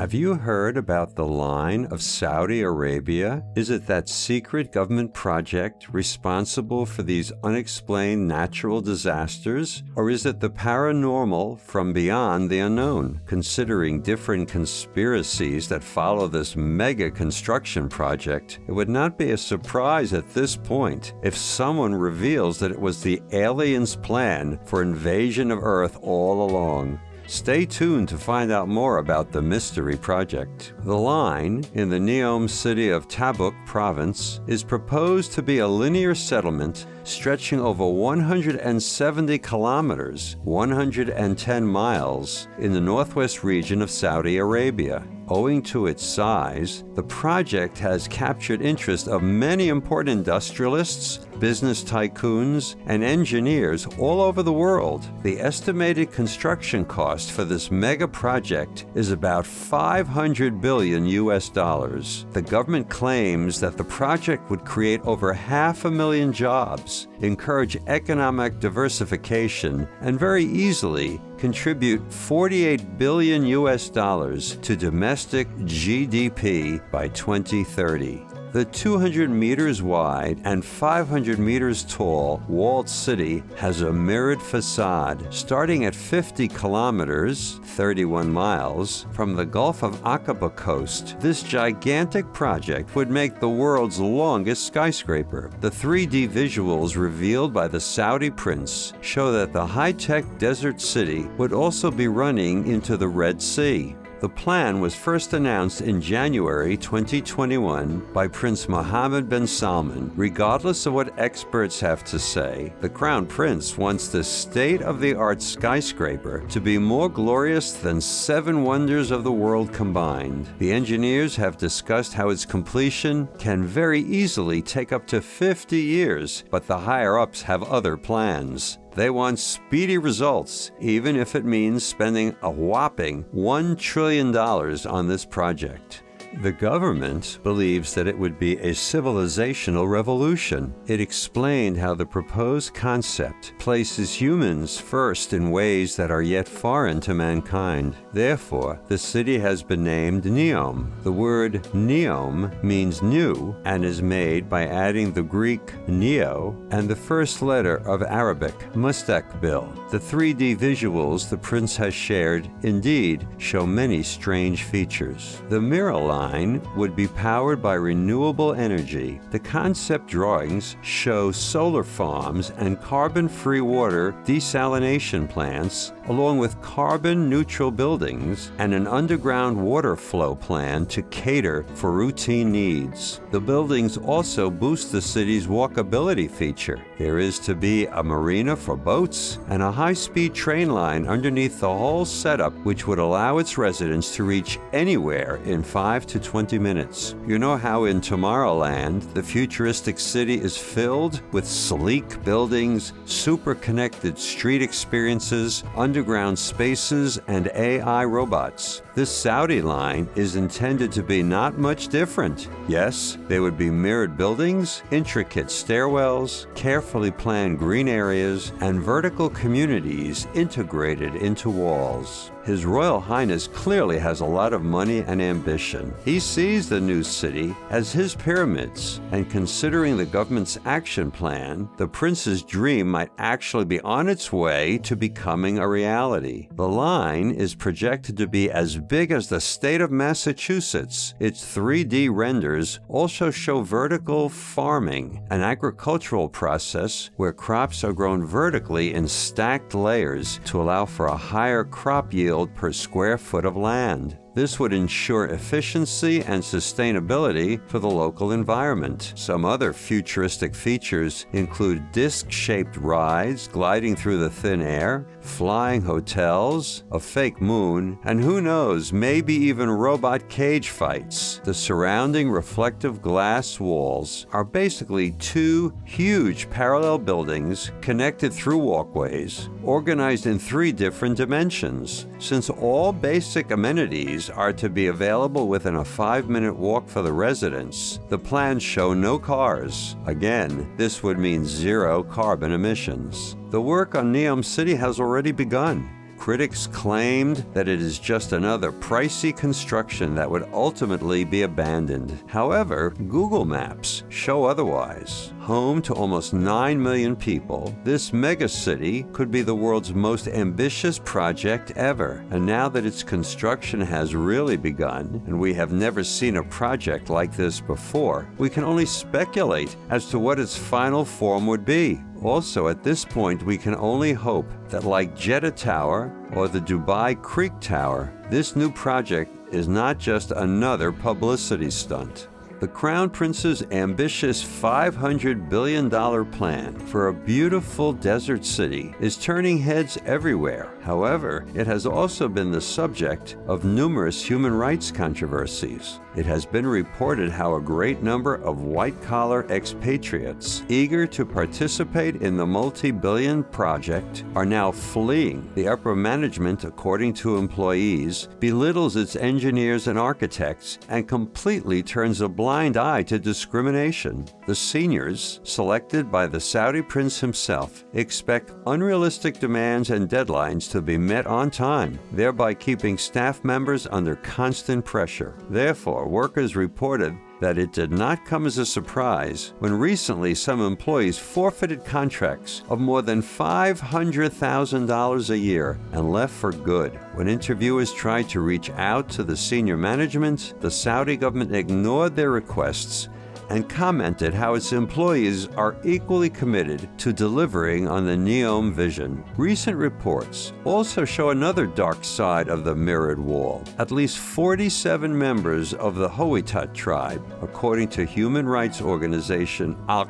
Have you heard about the line of Saudi Arabia? Is it that secret government project responsible for these unexplained natural disasters? Or is it the paranormal from beyond the unknown? Considering different conspiracies that follow this mega construction project, it would not be a surprise at this point if someone reveals that it was the aliens' plan for invasion of Earth all along. Stay tuned to find out more about the mystery project. The line, in the Neom city of Tabuk province, is proposed to be a linear settlement stretching over 170 kilometers, 110 miles, in the northwest region of Saudi Arabia. Owing to its size, the project has captured interest of many important industrialists, business tycoons, and engineers all over the world. The estimated construction cost for this mega project is about $500 billion US. The government claims that the project would create over 500,000 jobs, encourage economic diversification, and very easily contribute $48 billion US to domestic GDP by 2030. The 200 meters wide and 500 meters tall walled city has a mirrored facade starting at 50 kilometers, 31 miles, from the Gulf of Aqaba coast. This gigantic project would make the world's longest skyscraper. The 3D visuals revealed by the Saudi prince show that the high-tech desert city would also be running into the Red Sea. The plan was first announced in January 2021 by Prince Mohammed bin Salman. Regardless of what experts have to say, the Crown Prince wants this state-of-the-art skyscraper to be more glorious than 7 wonders of the world combined. The engineers have discussed how its completion can very easily take up to 50 years, but the higher-ups have other plans. They want speedy results, even if it means spending a whopping $1 trillion on this project. The government believes that it would be a civilizational revolution. It explained how the proposed concept places humans first in ways that are yet foreign to mankind. Therefore, the city has been named Neom. The word Neom means new and is made by adding the Greek neo and the first letter of Arabic, mustaqbil. The 3D visuals the prince has shared indeed show many strange features. The mirror line would be powered by renewable energy. The concept drawings show solar farms and carbon-free water desalination plants, along with carbon-neutral buildings and an underground water flow plan to cater for routine needs. The buildings also boost the city's walkability feature. There is to be a marina for boats and a high-speed train line underneath the whole setup, which would allow its residents to reach anywhere in 5 to 20 minutes. You know how in Tomorrowland, the futuristic city is filled with sleek buildings, super-connected street experiences, underground spaces, and AI robots. This Saudi line is intended to be not much different. Yes, there would be mirrored buildings, intricate stairwells, carefully planned green areas, and vertical communities integrated into walls. His Royal Highness clearly has a lot of money and ambition. He sees the new city as his pyramids, and considering the government's action plan, the prince's dream might actually be on its way to becoming a reality. The line is projected to be as big as the state of Massachusetts. Its 3D renders also show vertical farming, an agricultural process where crops are grown vertically in stacked layers to allow for a higher crop yield per square foot of land. This would ensure efficiency and sustainability for the local environment. Some other futuristic features include disc-shaped rides gliding through the thin air, flying hotels, a fake moon, and who knows, maybe even robot cage fights. The surrounding reflective glass walls are basically 2 huge parallel buildings connected through walkways, organized in 3 different dimensions. Since all basic amenities are to be available within a 5-minute walk for the residents, the plans show no cars. Again, this would mean 0 carbon emissions. The work on Neom City has already begun. Critics claimed that it is just another pricey construction that would ultimately be abandoned. However, Google Maps show otherwise. Home to almost 9 million people, this megacity could be the world's most ambitious project ever. And now that its construction has really begun, and we have never seen a project like this before, we can only speculate as to what its final form would be. Also, at this point, we can only hope that, like Jeddah Tower or the Dubai Creek Tower, this new project is not just another publicity stunt. The Crown Prince's ambitious $500 billion plan for a beautiful desert city is turning heads everywhere. However, it has also been the subject of numerous human rights controversies. It has been reported how a great number of white-collar expatriates eager to participate in the multi-billion project are now fleeing. The upper management, according to employees, belittles its engineers and architects and completely turns a blind eye to discrimination. The seniors, selected by the Saudi prince himself, expect unrealistic demands and deadlines to be met on time, thereby keeping staff members under constant pressure. Therefore, workers reported that it did not come as a surprise when recently some employees forfeited contracts of more than $500,000 a year and left for good. When interviewers tried to reach out to the senior management, the Saudi government ignored their requests and commented how its employees are equally committed to delivering on the Neom vision. Recent reports also show another dark side of the mirrored wall. At least 47 members of the Howitat tribe, according to human rights organization Owing,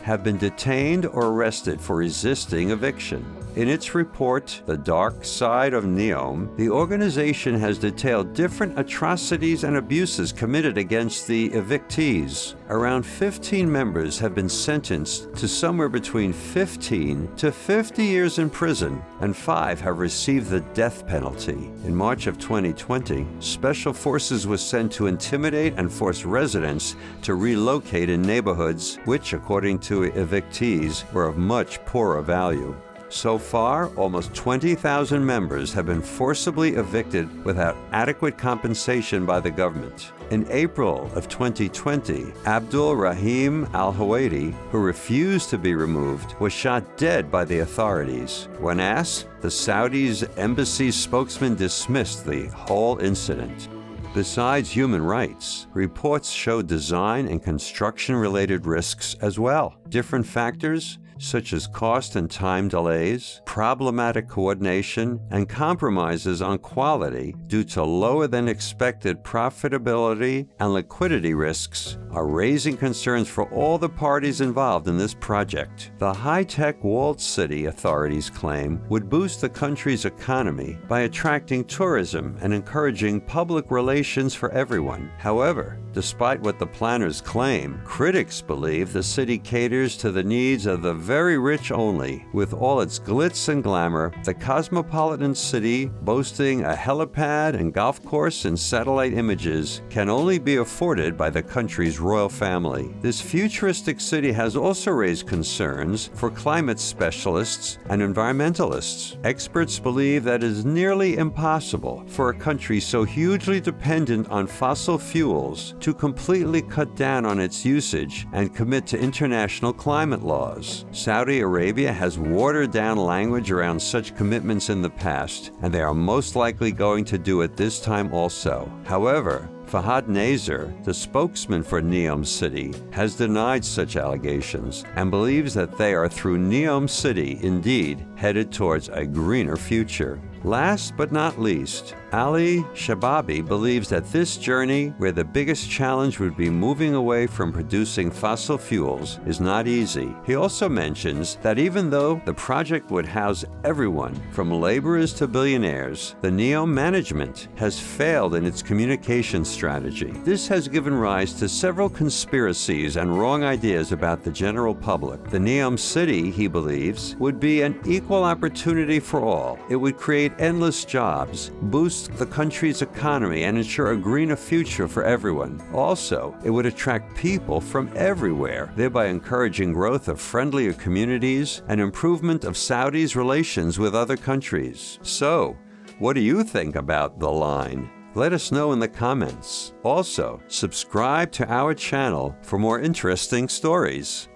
have been detained or arrested for resisting eviction. In its report, The Dark Side of Neom, the organization has detailed different atrocities and abuses committed against the evictees. Around 15 members have been sentenced to somewhere between 15 to 50 years in prison, and 5 have received the death penalty. In March of 2020, special forces were sent to intimidate and force residents to relocate in neighborhoods which, according to evictees, were of much poorer value. So far, almost 20,000 members have been forcibly evicted without adequate compensation by the government. In April of 2020, Abdul Rahim al-Hawaidi, who refused to be removed, was shot dead by the authorities. When asked, the Saudi's embassy spokesman dismissed the whole incident. Besides human rights, reports show design and construction-related risks as well. Different factors, such as cost and time delays, problematic coordination, and compromises on quality due to lower than expected profitability and liquidity risks, are raising concerns for all the parties involved in this project. The high-tech walled city, authorities claim, would boost the country's economy by attracting tourism and encouraging public relations for everyone. However, despite what the planners claim, critics believe the city caters to the needs of the very rich only. With all its glitz and glamour, the cosmopolitan city, boasting a helipad and golf course and satellite images, can only be afforded by the country's royal family. This futuristic city has also raised concerns for climate specialists and environmentalists. Experts believe that it is nearly impossible for a country so hugely dependent on fossil fuels to completely cut down on its usage and commit to international climate laws. Saudi Arabia has watered down language around such commitments in the past, and they are most likely going to do it this time also. However, Fahad Nazar, the spokesman for Neom City, has denied such allegations and believes that they are through Neom City indeed headed towards a greener future. Last but not least, Ali Shababi believes that this journey, where the biggest challenge would be moving away from producing fossil fuels, is not easy. He also mentions that even though the project would house everyone, from laborers to billionaires, the Neom management has failed in its communication strategy. This has given rise to several conspiracies and wrong ideas about the general public. The Neom City, he believes, would be an equal opportunity for all. It would create endless jobs, boost boost the country's economy and ensure a greener future for everyone. Also, it would attract people from everywhere, thereby encouraging growth of friendlier communities and improvement of Saudi's relations with other countries. So, what do you think about the line? Let us know in the comments. Also, subscribe to our channel for more interesting stories.